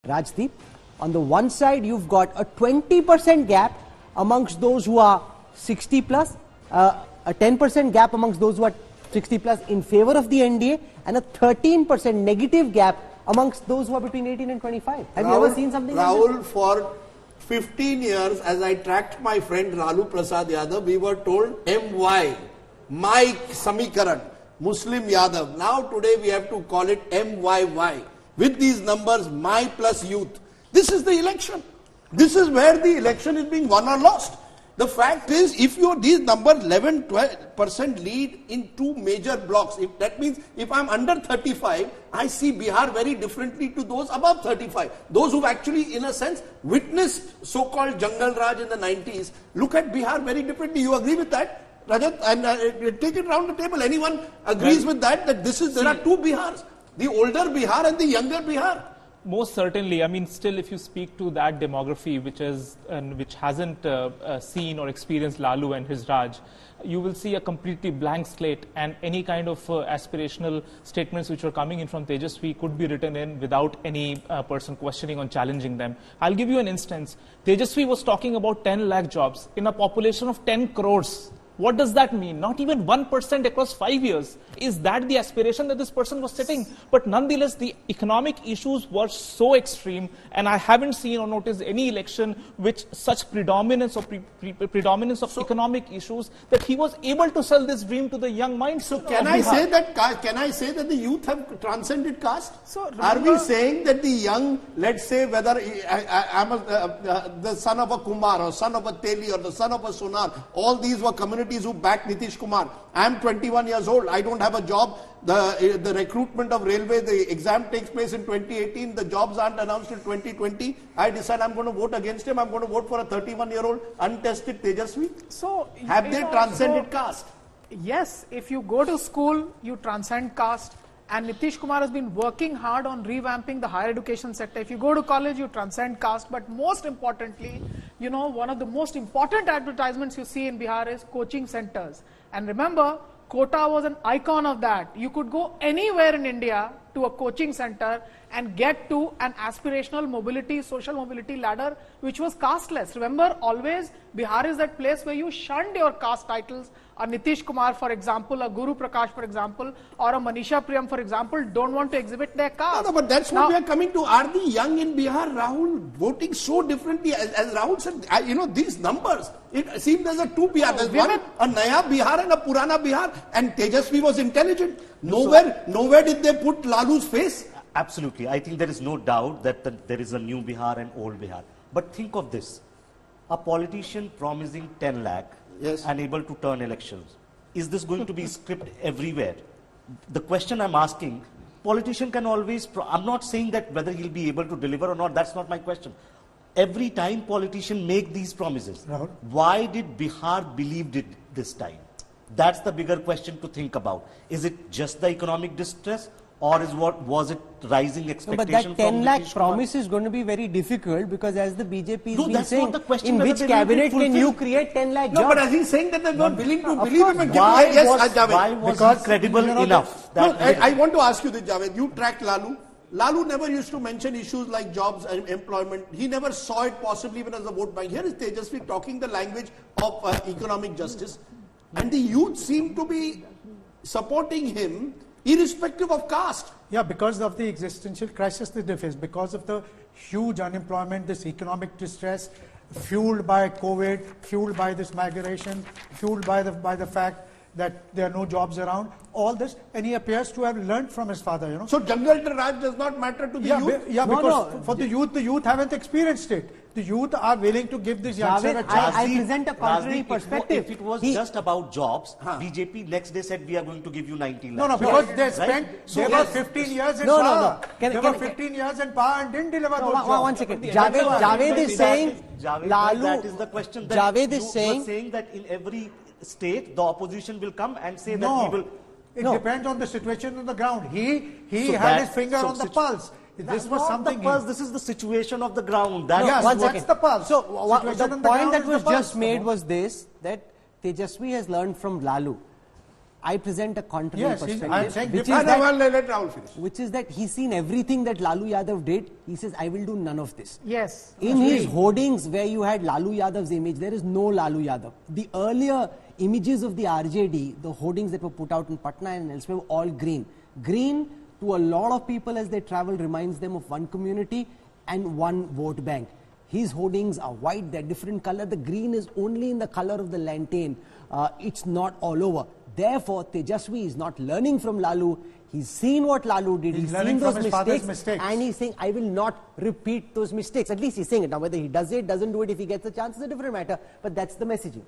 Rajdeep, on the one side you've got a 20% gap amongst those who are 60 plus, a 10% gap amongst those who are 60 plus in favor of the NDA, and a 13% negative gap amongst those who are between 18 and 25. Have you ever seen something like this? Rahul, for 15 years, as I tracked my friend Lalu Prasad Yadav, we were told MY, Mike Samikaran, Muslim Yadav. Now today we have to call it MYY. With these numbers, my plus youth. This is the election. This is where the election is being won or lost. The fact is, if these numbers 11-12% lead in two major blocks, that means if I'm under 35, I see Bihar very differently to those above 35. Those who've actually, in a sense, witnessed so-called Jungle Raj in the 90s, look at Bihar very differently. You agree with that, Rajat? And take it round the table. Anyone agrees with that there are two Bihars, the older Bihar and the younger Bihar? Most certainly. I mean, still, if you speak to that demography, which hasn't seen or experienced Lalu and his Raj, you will see a completely blank slate, and any kind of aspirational statements which are coming in from Tejashwi could be written in without any person questioning or challenging them. I'll give you an instance. Tejashwi was talking about 10 lakh jobs in a population of 10 crores. What does that mean? Not even 1% across 5 years. Is that the aspiration that this person was setting? But nonetheless, the economic issues were so extreme, and I haven't seen or noticed any election which such predominance of economic issues that he was able to sell this dream to the young minds. So can I say that the youth have transcended caste? So are we saying that the young, let's say whether I'm the son of a Kumar or son of a Teli or the son of a Sonar, all these were communities who backed Nitish Kumar. I am 21 years old. I don't have a job. The recruitment of railway, the exam takes place in 2018. The jobs aren't announced in 2020. I decide I'm going to vote against him. I'm going to vote for a 31-year-old untested Tejashwi. So have they transcended caste? Yes, if you go to school, you transcend caste. And Nitish Kumar has been working hard on revamping the higher education sector. If you go to college, you transcend caste. But most importantly, you know, one of the most important advertisements you see in Bihar is coaching centers. And remember, Kota was an icon of that. You could go anywhere in India to a coaching center and get to an aspirational mobility, social mobility ladder, which was casteless. Remember, always Bihar is that place where you shunned your caste titles. A Nitish Kumar, for example, a Guru Prakash, for example, or a Manisha Priyam, for example, don't want to exhibit their caste. No, but that's what we are coming to. Are the young in Bihar, Rahul, voting so differently? As Rahul said, you know, these numbers, it seems there's a two Bihar. There's one, a Naya Bihar and a Purana Bihar. And Tejashwi was intelligent. Nowhere did they put Lalu's face. Absolutely. I think there is no doubt that there is a new Bihar and old Bihar. But think of this. A politician promising 10 lakh and able to turn elections. Is this going to be script everywhere? The question I'm asking, politician can always, I'm not saying that whether he'll be able to deliver or not, that's not my question. Every time politician make these promises, Rahul, why did Bihar believe it this time? That's the bigger question to think about. Is it just the economic distress, or was it rising expectation? But that 10 lakh promise is going to be very difficult, because as the BJP is that's saying, not the question, in which cabinet can you create 10 lakh jobs? No, but as he's saying that they're not willing to believe him and give why was he credible enough? I want to ask you this, Javed. You tracked Lalu. Lalu never used to mention issues like jobs and employment. He never saw it possibly even as a vote bank. Here is Tejashwi talking the language of economic justice. And the youth seem to be supporting him irrespective of caste. Yeah, because of the existential crisis that they face, because of the huge unemployment, this economic distress, fueled by COVID, fueled by this migration, fueled by the fact that there are no jobs around, all this, and he appears to have learned from his father, you know. So Jungle Raj does not matter to the youth? Yeah, because for the youth haven't experienced it. The youth are willing to give this youngster a chance. I present a contrary perspective. If it was just about jobs, BJP next day said we are going to give you 19 lakhs. No, because they spent, they were 15 years in power. They were 15 years in power and didn't deliver those jobs. One second. Javed is saying, Lalu, that is the question. Javed is saying that in every state the opposition will come and say that we will. It depends on the situation on the ground. He had his finger on the pulse. This was something. This is the situation of the ground. That's the pulse. So the point that was just made was this, that Tejashwi has learned from Lalu. I present a contrary Yes, perspective, I'm saying which is No, that, let Rahul finish. which is that he's seen everything that Lalu Yadav did. He says, I will do none of this. Yes. In his hoardings where you had Lalu Yadav's image, there is no Lalu Yadav. The earlier images of the RJD, the hoardings that were put out in Patna and elsewhere were all green. Green, to a lot of people as they travel, reminds them of one community and one vote bank. His hoardings are white, they're different color. The green is only in the color of the lantern. It's not all over. Therefore, Tejashwi is not learning from Lalu. He's seen what Lalu did. He's He's learning seen those from his father's mistakes, mistakes. and he's saying, I will not repeat those mistakes. At least he's saying it. Now, whether he does it, doesn't do it, if he gets a chance, is a different matter. But that's the messaging.